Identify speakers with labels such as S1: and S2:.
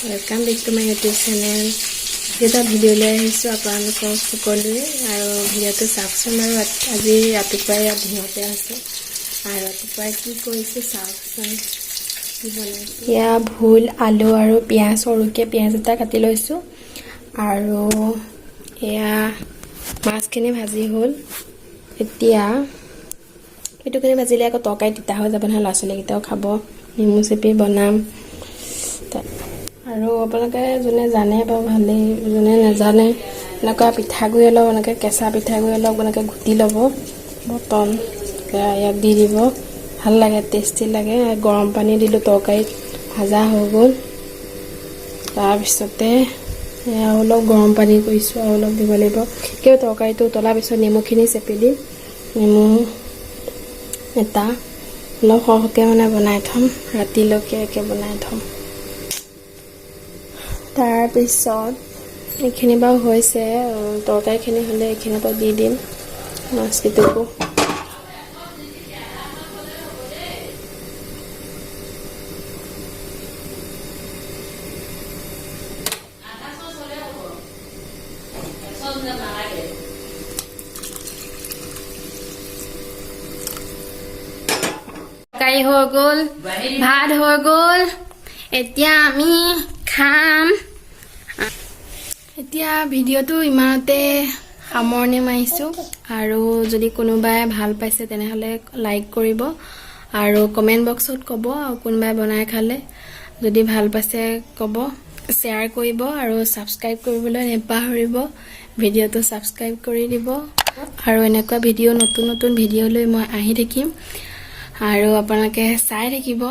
S1: Welcome back to my YouTube channel. This video লৈ আহিছো আপোনালোকক সকলোৱে আৰু ভিডিওটো চাওকচোন আৰু আজি ৰাতিপুৱা ইয়াত হিহঁতে আছে আৰু ৰাতিপুৱা কি কৰিছে চাওকচোন কি বনাইছে ইয়া ভুল আলু আৰু পিয়াজ সৰুকে পিয়াজ এটা কাটি লৈছো আৰু এয়া মাছখিনি ভাজি হ'ল এতিয়া এটুকুৰি ভাজিলে আকৌ তৰকাৰী তিতা হৈ যাব নহয় লাচলি কিটাও খাব নিমু চেপি বনাম আৰু আপোনালোকে যোনে জানে বা ভালে যোনে নাজানে এনেকুৱা পিঠাগুৰি অলপ এনেকৈ কেঁচা পিঠাগুৰি অলপ এনেকৈ ঘুটি ল'ব বটন ইয়াত দি দিব ভাল লাগে টেষ্টি লাগে গৰম পানী দিলো তৰকাৰীত ভাজা হৈ গ'ল তাৰপিছতে অলপ গৰম পানী কৰিছো আৰু অলপ দিব লাগিব কিয় তৰকাৰীটো উতলাৰ পিছত নিমুখিনি চেপি দিম নিমু এটা অলপ সৰহকৈ মানে বনাই থম ৰাতিলৈকে একে বনাই থম তাৰ পিছত এইখিনি বাৰু হৈছে তৰকাৰীখিনি হ'লে এইখিনি তো দি দিম মাছকিটুকু তৰকাৰী হৈ গ'ল ভাত হৈ গ'ল এতিয়া আমি খাম এতিয়া ভিডিওটো ইমানতে সামৰণি মাৰিছো আৰু যদি কোনোবাই ভাল পাইছে তেনেহলে লাইক কৰিব আৰু কমেন্ট বক্সত ক'ব আৰু কোনোবাই বনাই খালে যদি ভাল পাইছে ক'ব শেয়াৰ কৰিব আৰু সাবস্ক্ৰাইব কৰিবলৈ নেপাহৰিব ভিডিওটো সাবস্ক্ৰাইব কৰি দিব আৰু এনেকুৱা ভিডিও নতুন নতুন ভিডিও লৈ মই আহি থাকিম আৰু আপোনালোকে চাই থাকিব